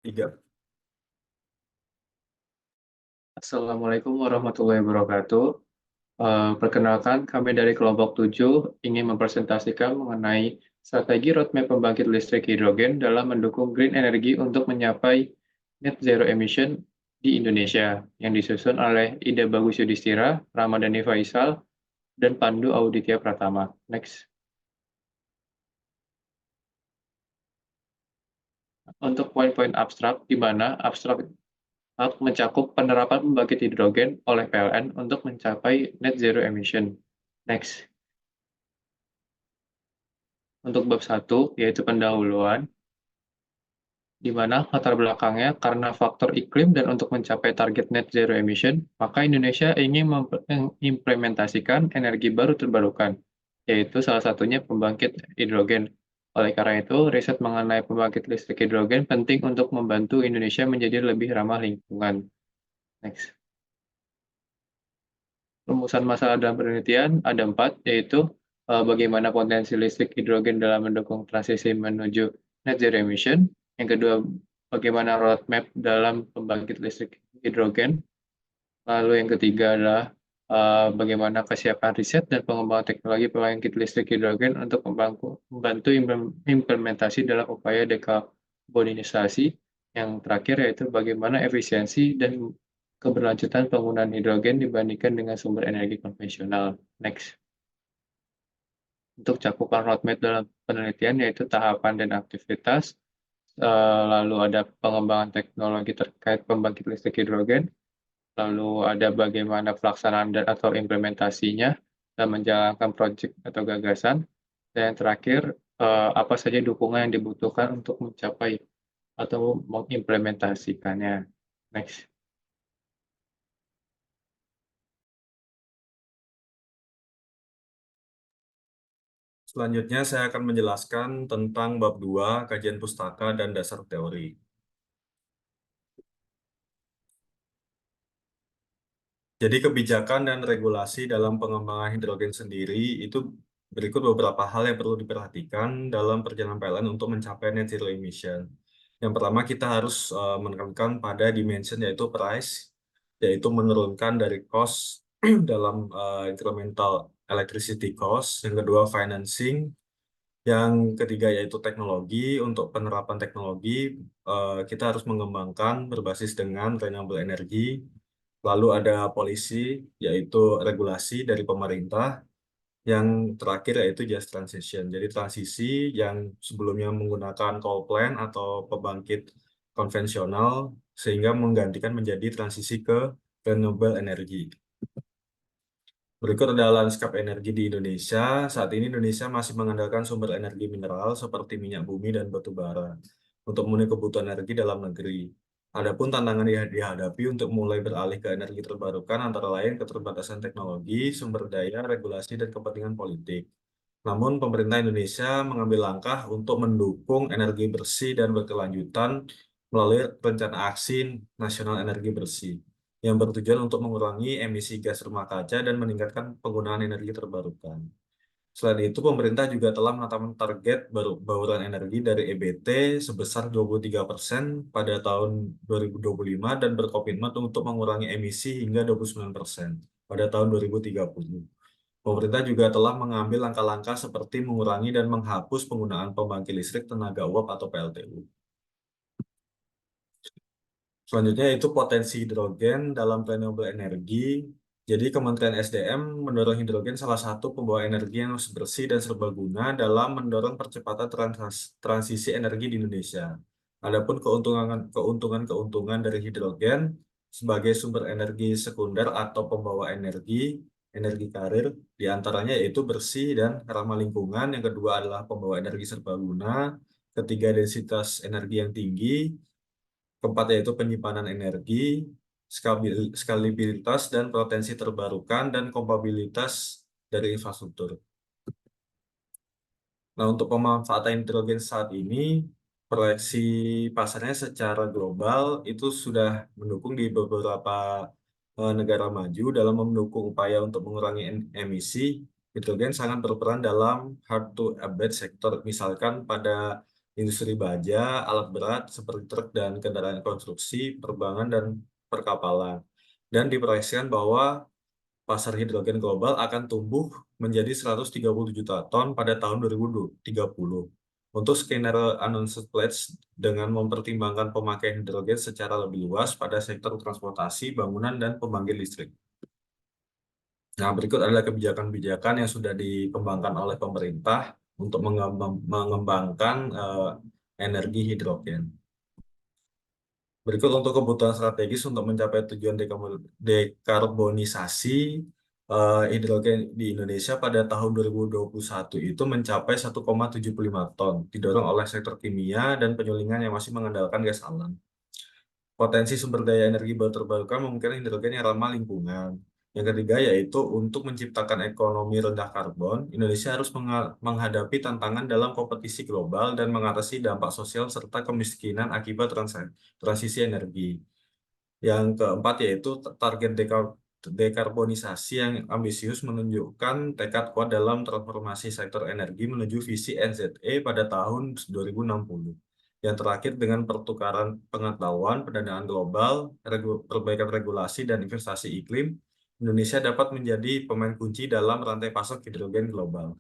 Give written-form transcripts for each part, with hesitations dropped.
Tiga. Assalamualaikum warahmatullahi wabarakatuh. Perkenalkan, kami dari kelompok 7 ingin mempresentasikan mengenai strategi roadmap pembangkit listrik hidrogen dalam mendukung green energy untuk mencapai net zero emission di Indonesia, yang disusun oleh Ida Bagus Yudhistira, Ramadhani Faisal, dan Pandu Auditya Pratama. Next. Untuk poin-poin abstrak, di mana abstrak mencakup penerapan pembangkit hidrogen oleh PLN untuk mencapai net zero emission. Next. Untuk bab 1, yaitu pendahuluan, di mana latar belakangnya karena faktor iklim dan untuk mencapai target net zero emission, maka Indonesia ingin mengimplementasikan energi baru terbarukan, yaitu salah satunya pembangkit hidrogen. Oleh karena itu, riset mengenai pembangkit listrik hidrogen penting untuk membantu Indonesia menjadi lebih ramah lingkungan. Next. Rumusan masalah dalam penelitian ada 4, yaitu bagaimana potensi listrik hidrogen dalam mendukung transisi menuju net zero emission. Yang kedua, bagaimana roadmap dalam pembangkit listrik hidrogen. Lalu yang ketiga adalah bagaimana kesiapan riset dan pengembangan teknologi pembangkit listrik hidrogen untuk membantu implementasi dalam upaya dekarbonisasi. Yang terakhir yaitu bagaimana efisiensi dan keberlanjutan penggunaan hidrogen dibandingkan dengan sumber energi konvensional. Next. Untuk cakupan roadmap dalam penelitian yaitu tahapan dan aktivitas, lalu ada pengembangan teknologi terkait pembangkit listrik hidrogen, lalu ada bagaimana pelaksanaan dan atau implementasinya dan menjalankan proyek atau gagasan, dan yang terakhir apa saja dukungan yang dibutuhkan untuk mencapai atau mengimplementasikannya. Next. Selanjutnya saya akan menjelaskan tentang bab 2, kajian pustaka dan dasar teori. Jadi kebijakan dan regulasi dalam pengembangan hidrogen sendiri itu berikut beberapa hal yang perlu diperhatikan dalam perjalanan PLN untuk mencapai net zero emission. Yang pertama kita harus menekankan pada dimension yaitu price, yaitu menurunkan dari cost dalam incremental electricity cost. Yang kedua financing. Yang ketiga yaitu teknologi. Untuk penerapan teknologi, kita harus mengembangkan berbasis dengan renewable energy. Lalu ada polisi, yaitu regulasi dari pemerintah. Yang terakhir yaitu just transition. Jadi transisi yang sebelumnya menggunakan coal plant atau pembangkit konvensional, sehingga menggantikan menjadi transisi ke renewable energy. Berikut adalah lanskap energi di Indonesia. Saat ini Indonesia masih mengandalkan sumber energi mineral seperti minyak bumi dan batu bara untuk memenuhi kebutuhan energi dalam negeri. Adapun tantangan yang dihadapi untuk mulai beralih ke energi terbarukan antara lain keterbatasan teknologi, sumber daya, regulasi, dan kepentingan politik. Namun pemerintah Indonesia mengambil langkah untuk mendukung energi bersih dan berkelanjutan melalui Rencana Aksi Nasional Energi Bersih yang bertujuan untuk mengurangi emisi gas rumah kaca dan meningkatkan penggunaan energi terbarukan. Selain itu, pemerintah juga telah menetapkan target bauran energi dari EBT sebesar 23% pada tahun 2025 dan berkomitmen untuk mengurangi emisi hingga 29% pada tahun 2030. Pemerintah juga telah mengambil langkah-langkah seperti mengurangi dan menghapus penggunaan pembangkit listrik tenaga uap atau PLTU. Selanjutnya yaitu potensi hidrogen dalam renewable energy. Jadi Kementerian SDM mendorong hidrogen salah satu pembawa energi yang bersih dan serbaguna dalam mendorong percepatan transisi energi di Indonesia. Adapun keuntungan dari hidrogen sebagai sumber energi sekunder atau pembawa energi karir, diantaranya yaitu bersih dan ramah lingkungan. Yang kedua adalah pembawa energi serbaguna. Ketiga, densitas energi yang tinggi. Keempat yaitu penyimpanan energi, skalabilitas dan potensi terbarukan, dan kompatibilitas dari infrastruktur. Nah, untuk pemanfaatan hidrogen saat ini, proyeksi pasarnya secara global itu sudah mendukung di beberapa negara maju dalam mendukung upaya untuk mengurangi emisi. Hidrogen sangat berperan dalam hard to abate sektor, misalkan pada industri baja, alat berat seperti truk dan kendaraan konstruksi, perbankan, dan perkapalan. Dan diproyeksikan bahwa pasar hidrogen global akan tumbuh menjadi 130 juta ton pada tahun 2030. Untuk skenario announced pledge dengan mempertimbangkan pemakaian hidrogen secara lebih luas pada sektor transportasi, bangunan, dan pembangkit listrik. Nah, berikut adalah kebijakan-kebijakan yang sudah dikembangkan oleh pemerintah untuk mengembangkan energi hidrogen. Berikut untuk kebutuhan strategis untuk mencapai tujuan dekarbonisasi hidrogen di Indonesia pada tahun 2021 itu mencapai 1,75 ton, didorong oleh sektor kimia dan penyulingan yang masih mengandalkan gas alam. Potensi sumber daya energi baru terbarukan memungkinkan hidrogen yang ramah lingkungan. Yang ketiga yaitu untuk menciptakan ekonomi rendah karbon, Indonesia harus menghadapi tantangan dalam kompetisi global dan mengatasi dampak sosial serta kemiskinan akibat transisi energi. Yang keempat yaitu target dekarbonisasi yang ambisius menunjukkan tekad kuat dalam transformasi sektor energi menuju visi NZE pada tahun 2060. Yang terakhir dengan pertukaran pengetahuan, pendanaan global, perbaikan regulasi, dan investasi iklim, Indonesia dapat menjadi pemain kunci dalam rantai pasok hidrogen global.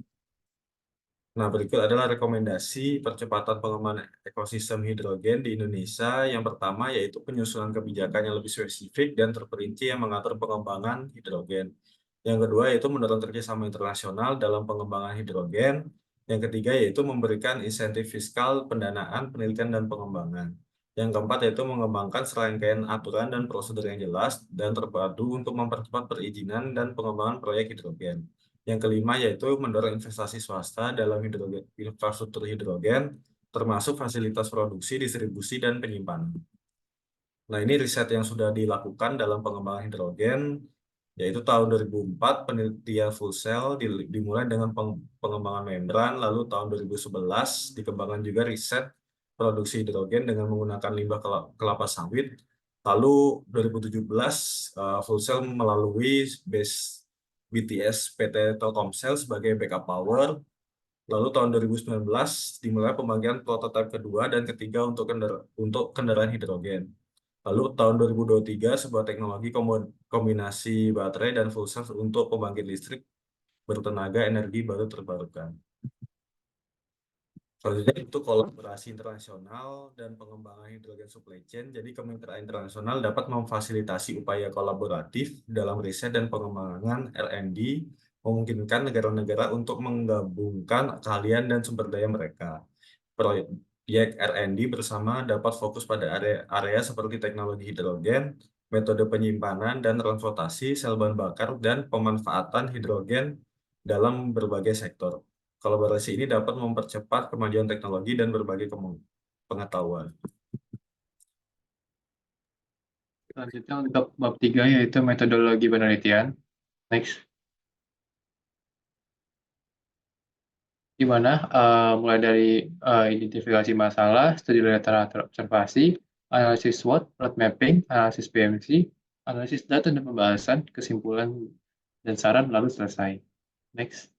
Nah, berikut adalah rekomendasi percepatan pengembangan ekosistem hidrogen di Indonesia. Yang pertama yaitu penyusunan kebijakan yang lebih spesifik dan terperinci yang mengatur pengembangan hidrogen. Yang kedua yaitu mendorong kerjasama internasional dalam pengembangan hidrogen. Yang ketiga yaitu memberikan insentif fiskal, pendanaan, penelitian, dan pengembangan. Yang keempat yaitu mengembangkan serangkaian aturan dan prosedur yang jelas dan terpadu untuk mempercepat perizinan dan pengembangan proyek hidrogen. Yang kelima yaitu mendorong investasi swasta dalam infrastruktur hidrogen, termasuk fasilitas produksi, distribusi, dan penyimpanan. Nah, ini riset yang sudah dilakukan dalam pengembangan hidrogen, yaitu tahun 2004 penelitian fuel cell dimulai dengan pengembangan membran, lalu tahun 2011 dikembangkan juga riset produksi hidrogen dengan menggunakan limbah kelapa sawit, lalu 2017 fuel cell melalui BTS PT Telkomsel sebagai backup power. Lalu tahun 2019 dimulai pembagian prototipe kedua dan ketiga untuk kendaraan hidrogen. Lalu tahun 2023 sebuah teknologi kombinasi baterai dan fuel cell untuk pembangkit listrik bertenaga energi baru terbarukan. Selanjutnya itu kolaborasi internasional dan pengembangan hidrogen supply chain. Jadi kemitraan internasional dapat memfasilitasi upaya kolaboratif dalam riset dan pengembangan R&D, memungkinkan negara-negara untuk menggabungkan keahlian dan sumber daya mereka. Proyek R&D bersama dapat fokus pada area seperti teknologi hidrogen, metode penyimpanan dan transportasi, sel bahan bakar, dan pemanfaatan hidrogen dalam berbagai sektor. Kolaborasi ini dapat mempercepat kemajuan teknologi dan berbagai pengetahuan. Selanjutnya untuk bab 3 yaitu metodologi penelitian. Next. Di mana mulai dari identifikasi masalah, studi literatur observasi, analisis SWOT, road mapping, analisis PMC, analisis data dan pembahasan, kesimpulan dan saran lalu selesai. Next.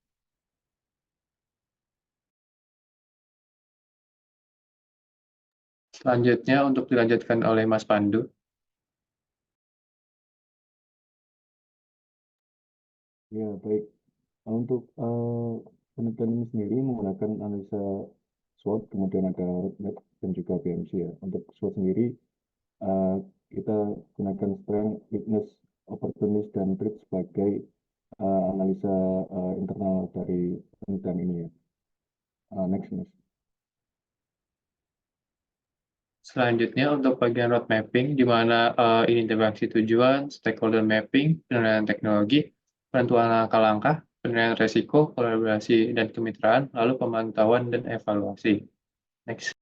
Selanjutnya untuk dilanjutkan oleh Mas Pandu. Ya, baik. Untuk penelitian ini sendiri menggunakan analisa SWOT, kemudian ada roadmap dan juga PMC ya. Untuk SWOT sendiri, kita gunakan strength, weakness, opportunities, dan threat sebagai analisa internal dari penelitian ini ya. Next, Mas. Selanjutnya untuk bagian road mapping, di mana identifikasi tujuan, stakeholder mapping, penilaian teknologi, penentuan langkah-langkah, penilaian resiko, kolaborasi dan kemitraan, lalu pemantauan dan evaluasi. Next.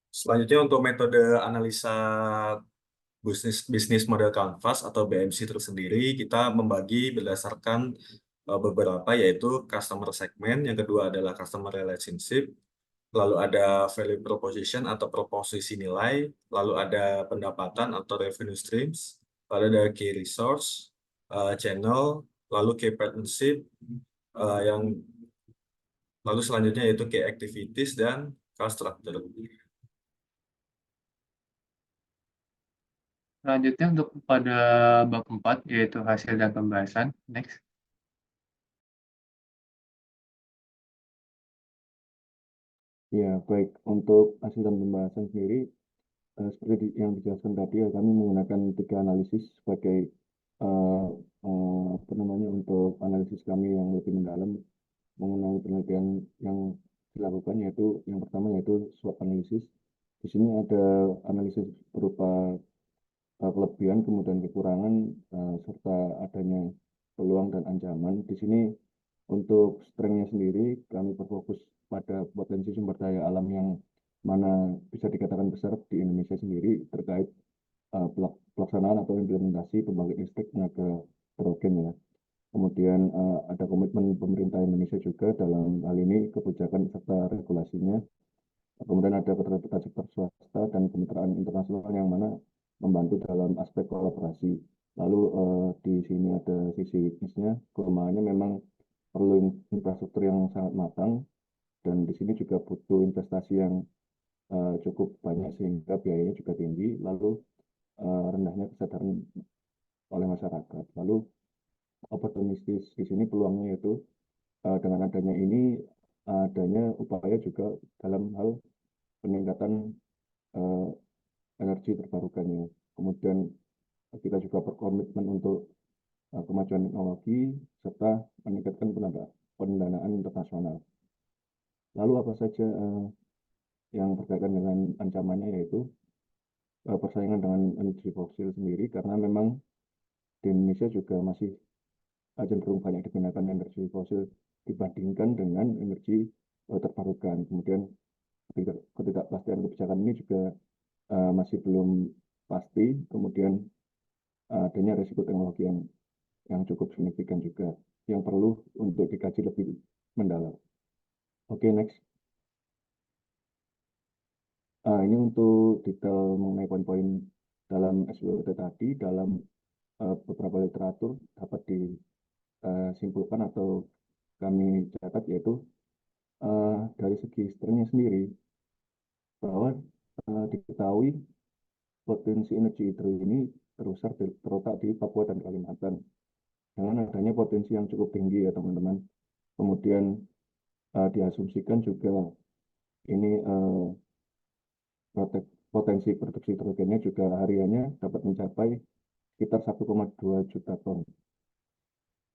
Selanjutnya untuk metode analisa bisnis model canvas atau BMC tersendiri, kita membagi berdasarkan beberapa yaitu customer segment, yang kedua adalah customer relationship, lalu ada value proposition atau proposisi nilai, lalu ada pendapatan atau revenue streams, lalu ada key resource, channel, lalu key partnership, yang lalu selanjutnya yaitu key activities dan cost structure. Selanjutnya untuk pada bab 4 yaitu hasil dan pembahasan. Next. Ya, baik. Untuk hasil dan pembahasan sendiri, seperti yang dijelaskan tadi, ya, kami menggunakan 3 analisis sebagai apa namanya, untuk analisis kami yang lebih mendalam mengenai penelitian yang dilakukan, yaitu yang pertama yaitu SWOT analisis. Di sini ada analisis berupa kelebihan, kemudian kekurangan, serta adanya peluang dan ancaman. Di sini untuk strength-nya sendiri, kami berfokus pada potensi sumber daya alam yang mana bisa dikatakan besar di Indonesia sendiri terkait pelaksanaan atau implementasi pembangkit listrik tenaga hidrogen ya. Kemudian ada komitmen pemerintah Indonesia juga dalam hal ini kebijakan serta regulasinya. Kemudian ada keterlibatan sektor swasta dan kemitraan internasional yang mana membantu dalam aspek kolaborasi. Lalu di sini ada sisi weakness-nya, kelemahannya memang perlu infrastruktur yang sangat matang, dan di sini juga butuh investasi yang cukup banyak sehingga biayanya juga tinggi, lalu rendahnya kesadaran oleh masyarakat. Lalu opportunistis di sini peluangnya yaitu dengan adanya ini adanya upaya juga dalam hal peningkatan energi terbarukan ya. Kemudian kita juga berkomitmen untuk kemajuan teknologi serta meningkatkan pendanaan internasional. Lalu apa saja yang berkaitan dengan ancamannya, yaitu persaingan dengan energi fosil sendiri, karena memang di Indonesia juga masih cenderung banyak digunakan energi fosil dibandingkan dengan energi terbarukan. Kemudian ketidakpastian kebijakan ini juga masih belum pasti. Kemudian adanya risiko teknologi yang cukup signifikan juga yang perlu untuk dikaji lebih mendalam. Oke, next. Ini untuk detail mengenai poin-poin dalam SWOT tadi, dalam beberapa literatur dapat disimpulkan atau kami catat, yaitu dari segi strength-nya sendiri, bahwa diketahui potensi energi hidro ini terletak di Papua dan Kalimantan dengan adanya potensi yang cukup tinggi ya teman-teman. Kemudian diasumsikan juga ini potensi produksi hidrogennya juga hariannya dapat mencapai sekitar 1,2 juta ton.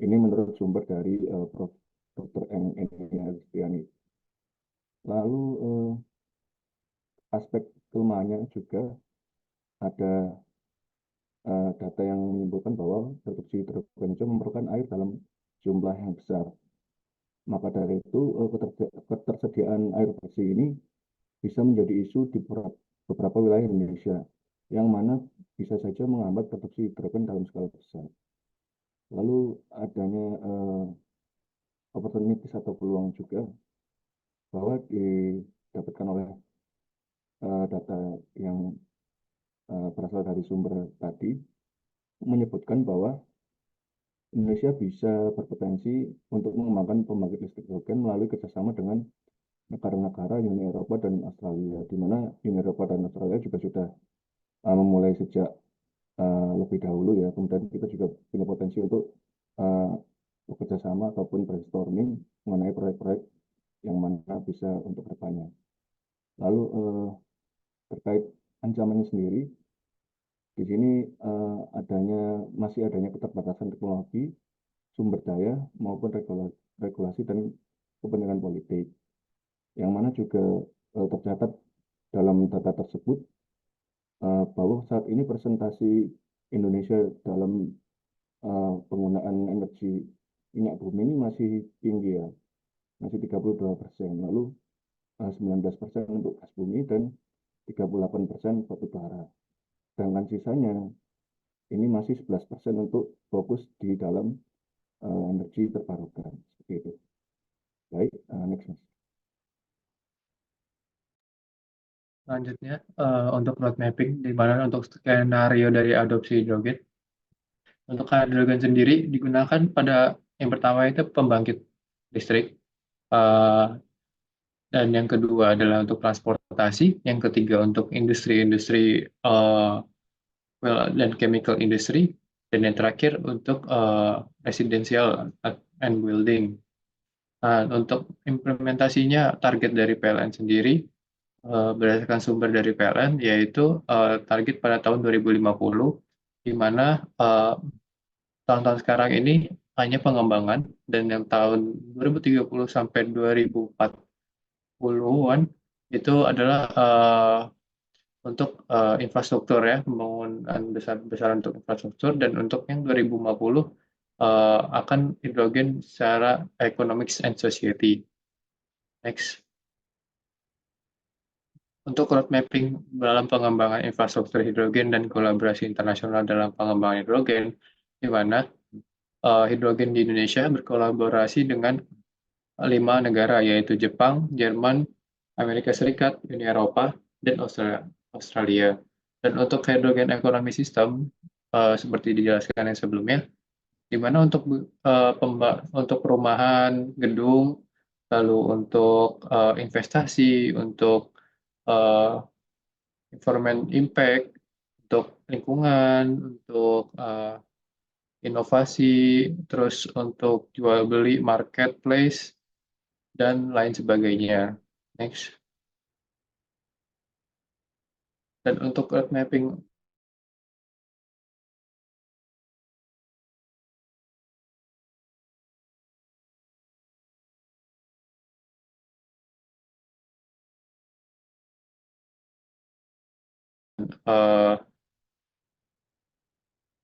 Ini menurut sumber dari Prof. Dr. Eni Agustiani. Lalu aspek kelemahannya juga ada data yang menyimpulkan bahwa produksi hidrogen itu memerlukan air dalam jumlah yang besar. Maka dari itu ketersediaan air bersih ini bisa menjadi isu di beberapa wilayah Indonesia, yang mana bisa saja menghambat produksi hidrogen dalam skala besar. Lalu adanya opportunities atau peluang juga bahwa didapatkan oleh data yang berasal dari sumber tadi, menyebutkan bahwa Indonesia bisa berpotensi untuk mengembangkan pembangkit listrik hidrogen melalui kerjasama dengan negara-negara Uni Eropa dan Australia, di mana Uni Eropa dan Australia juga sudah memulai sejak lebih dahulu ya. Kemudian kita juga punya potensi untuk bekerja sama ataupun brainstorming mengenai proyek-proyek yang mana bisa untuk kedepannya. Lalu terkait ancamannya sendiri, di sini masih adanya keterbatasan teknologi, sumber daya maupun regulasi dan kepentingan politik, yang mana juga tercatat dalam data tersebut bahwa saat ini presentasi Indonesia dalam penggunaan energi minyak bumi ini masih tinggi ya, masih 32%. Lalu 19% untuk gas bumi dan 38% batu bara. Sedangkan sisanya ini masih 11% untuk fokus di dalam energi terbarukan. Seperti itu. Baik, next. Selanjutnya untuk road mapping, di mana untuk skenario dari adopsi hidrogen. Untuk hidrogen sendiri digunakan pada yang pertama itu pembangkit listrik, eh, dan yang kedua adalah untuk transportasi, yang ketiga untuk industri-industri well dan chemical industry, dan yang terakhir untuk residential and building. Nah, untuk implementasinya target dari PLN sendiri berdasarkan sumber dari PLN yaitu target pada tahun 2050, di mana tahun-tahun sekarang ini hanya pengembangan, dan yang tahun 2030 sampai 2040-an itu adalah untuk infrastruktur ya, pembangunan besar-besaran untuk infrastruktur, dan untuk yang 2050 akan hidrogen secara economics and society. Next. Untuk road mapping dalam pengembangan infrastruktur hidrogen dan kolaborasi internasional dalam pengembangan hidrogen, di mana hidrogen di Indonesia berkolaborasi dengan 5 negara, yaitu Jepang, Jerman, Amerika Serikat, Uni Eropa, dan Australia. Dan untuk hydrogen economy system, seperti dijelaskan yang sebelumnya, di mana untuk perumahan, gedung, lalu untuk investasi, untuk environment impact, untuk lingkungan, untuk inovasi, terus untuk jual beli, marketplace, dan lain sebagainya. Next. Dan untuk road mapping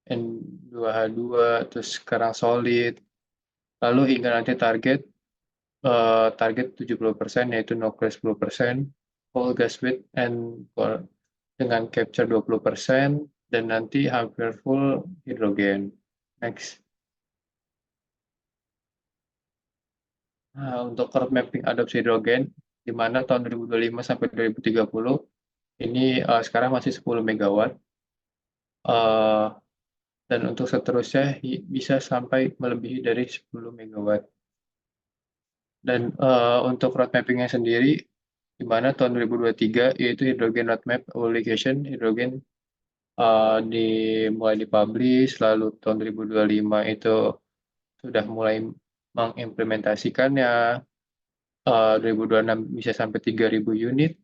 N2H2, terus sekarang solid, lalu hingga nanti target 70% yaitu nuclear 10%, whole gas with and dengan capture 20%, dan nanti hampir full hidrogen. Next. Nah, untuk road mapping adopsi hidrogen, di mana tahun 2025 sampai 2030 ini sekarang masih 10 megawatt, dan untuk seterusnya bisa sampai melebihi dari 10 megawatt. Dan untuk road mappingnya sendiri, di mana tahun 2023 yaitu hidrogen roadmap obligation hidrogen mulai dipublish, lalu tahun 2025 itu sudah mulai mengimplementasikannya, 2026 bisa sampai 3.000 unit,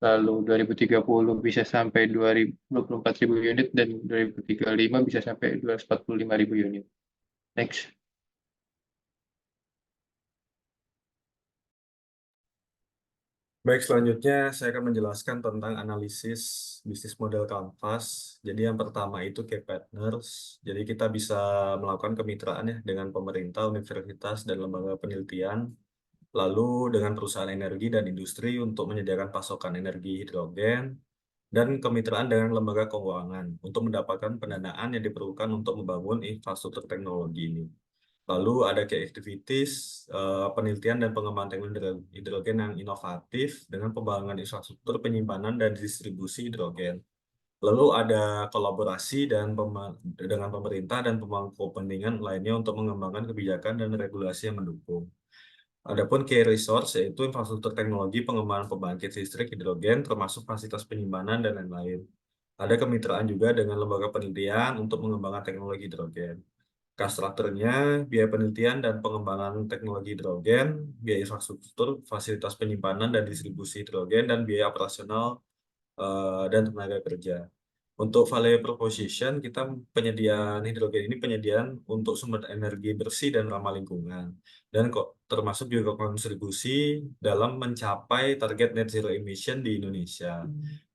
lalu 2030 bisa sampai 24.000 unit, dan 2035 bisa sampai 245.000 unit. Next. Baik, selanjutnya saya akan menjelaskan tentang analisis bisnis model kanvas. Jadi yang pertama itu key partners. Jadi kita bisa melakukan kemitraan ya dengan pemerintah, universitas, dan lembaga penelitian, lalu dengan perusahaan energi dan industri untuk menyediakan pasokan energi hidrogen, dan kemitraan dengan lembaga keuangan untuk mendapatkan pendanaan yang diperlukan untuk membangun infrastruktur teknologi ini. Lalu ada key activities, penelitian dan pengembangan teknologi hidrogen yang inovatif dengan pembangunan infrastruktur penyimpanan dan distribusi hidrogen. Lalu ada kolaborasi dengan pemerintah dan pemangku kepentingan lainnya untuk mengembangkan kebijakan dan regulasi yang mendukung. Adapun key resource yaitu infrastruktur teknologi pengembangan pembangkit listrik hidrogen termasuk fasilitas penyimpanan dan lain-lain. Ada kemitraan juga dengan lembaga penelitian untuk mengembangkan teknologi hidrogen. Cost structure-nya, biaya penelitian dan pengembangan teknologi hidrogen, biaya infrastruktur, fasilitas penyimpanan dan distribusi hidrogen, dan biaya operasional dan tenaga kerja. Untuk value proposition, kita penyediaan hidrogen ini penyediaan untuk sumber energi bersih dan ramah lingkungan. Dan kok termasuk juga kontribusi dalam mencapai target net zero emission di Indonesia.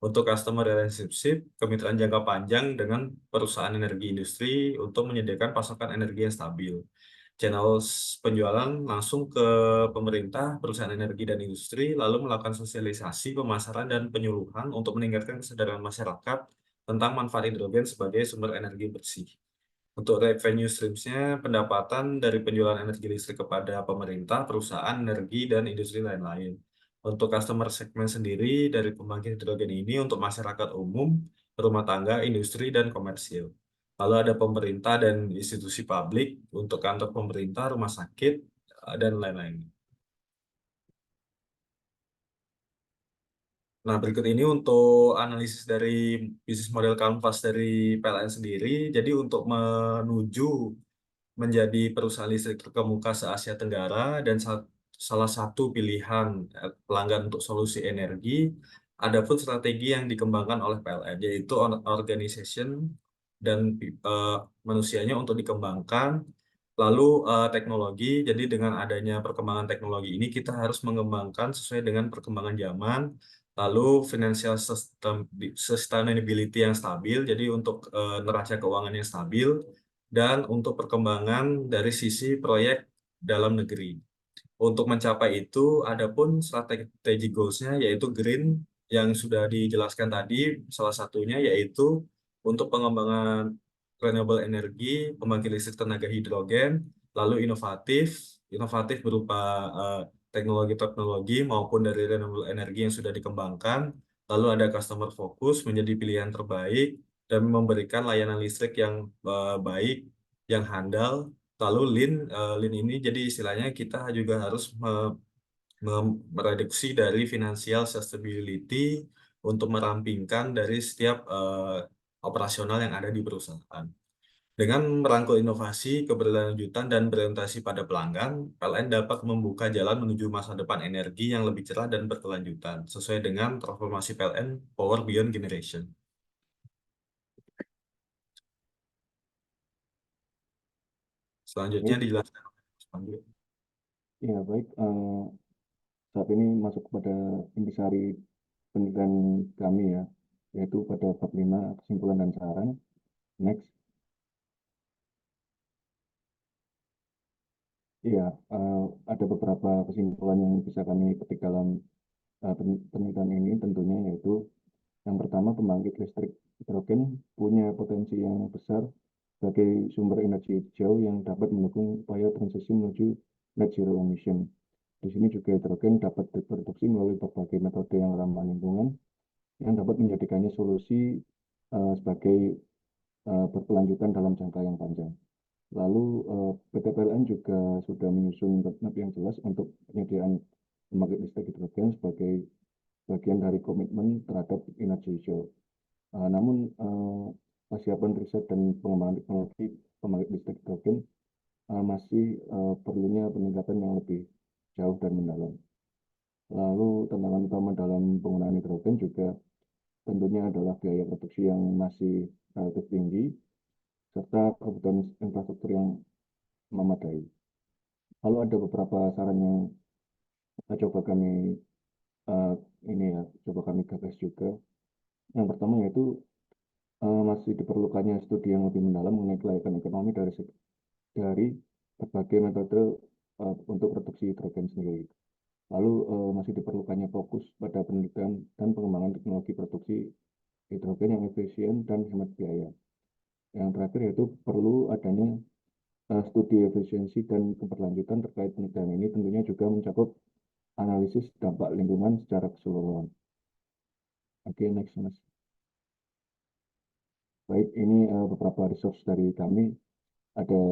Untuk customer relationship, kemitraan jangka panjang dengan perusahaan energi industri untuk menyediakan pasokan energi yang stabil. Channel penjualan langsung ke pemerintah, perusahaan energi dan industri, lalu melakukan sosialisasi, pemasaran, dan penyuluhan untuk meningkatkan kesadaran masyarakat tentang manfaat hidrogen sebagai sumber energi bersih. Untuk revenue streams-nya, pendapatan dari penjualan energi listrik kepada pemerintah, perusahaan energi, dan industri lain-lain. Untuk customer segment sendiri dari pembangkit hidrogen ini untuk masyarakat umum, rumah tangga, industri, dan komersil. Lalu ada pemerintah dan institusi publik untuk kantor pemerintah, rumah sakit, dan lain-lain. Nah, berikut ini untuk analisis dari bisnis model kanvas dari PLN sendiri. Jadi untuk menuju menjadi perusahaan listrik terkemuka se-Asia Tenggara dan salah satu pilihan pelanggan untuk solusi energi, adapun strategi yang dikembangkan oleh PLN, yaitu organization dan manusianya untuk dikembangkan. Lalu teknologi, jadi dengan adanya perkembangan teknologi ini kita harus mengembangkan sesuai dengan perkembangan zaman. Lalu financial sustainability yang stabil, jadi untuk neraca keuangan yang stabil, dan untuk perkembangan dari sisi proyek dalam negeri. Untuk mencapai itu, adapun strategi goals-nya yaitu green yang sudah dijelaskan tadi, salah satunya yaitu untuk pengembangan renewable energy, pembangkit listrik tenaga hidrogen, lalu inovatif berupa teknologi-teknologi maupun dari renewable energy yang sudah dikembangkan, lalu ada customer focus menjadi pilihan terbaik dan memberikan layanan listrik yang baik, yang handal. Lalu lean ini jadi istilahnya kita juga harus mereduksi dari financial sustainability untuk merampingkan dari setiap operasional yang ada di perusahaan. Dengan merangkul inovasi, keberlanjutan, dan berorientasi pada pelanggan, PLN dapat membuka jalan menuju masa depan energi yang lebih cerah dan berkelanjutan, sesuai dengan transformasi PLN Power Beyond Generation. Selanjutnya Baik, dijelaskan oleh Mas Pandu. ya baik. Saat ini masuk pada intisari penelitian kami ya, yaitu pada bab 5 kesimpulan dan saran. Next. Iya, ada beberapa kesimpulan yang bisa kami petik dalam penelitian ini tentunya, yaitu yang pertama, pembangkit listrik hidrogen punya potensi yang besar sebagai sumber energi hijau yang dapat mendukung upaya transisi menuju net zero emission. Di sini juga hidrogen dapat diproduksi melalui berbagai metode yang ramah lingkungan yang dapat menjadikannya solusi sebagai berkelanjutan dalam jangka yang panjang. Lalu PT PLN juga sudah menyusun roadmap yang jelas untuk penyediaan pembangkit listrik hidrogen sebagai bagian dari komitmen terhadap energi hijau. Namun kesiapan riset dan pengembangan teknologi pembangkit listrik hidrogen masih perlunya peningkatan yang lebih jauh dan mendalam. Lalu tantangan utama dalam penggunaan hidrogen juga tentunya adalah biaya produksi yang masih relatif tinggi, serta kebutuhan infrastruktur yang memadai. Lalu ada beberapa saran yang coba kami coba kami gagas juga. Yang pertama yaitu masih diperlukannya studi yang lebih mendalam mengenai kelayakan ekonomi dari berbagai metode untuk produksi hidrogen sendiri. Lalu masih diperlukannya fokus pada penelitian dan pengembangan teknologi produksi hidrogen yang efisien dan hemat biaya. Yang terakhir yaitu perlu adanya studi efisiensi dan keberlanjutan terkait penelitian ini, tentunya juga mencakup analisis dampak lingkungan secara keseluruhan. Oke, next, Mas. Baik, ini beberapa resource dari kami. Ada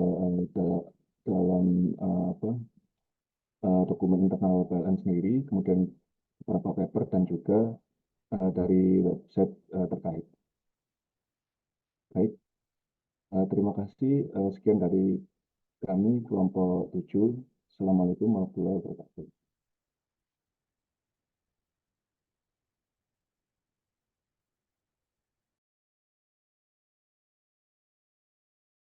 dalam dokumen internal PLN sendiri, kemudian beberapa paper, dan juga dari website terkait. Baik, terima kasih. Sekian dari kami, kelompok 7. Assalamualaikum warahmatullahi wabarakatuh.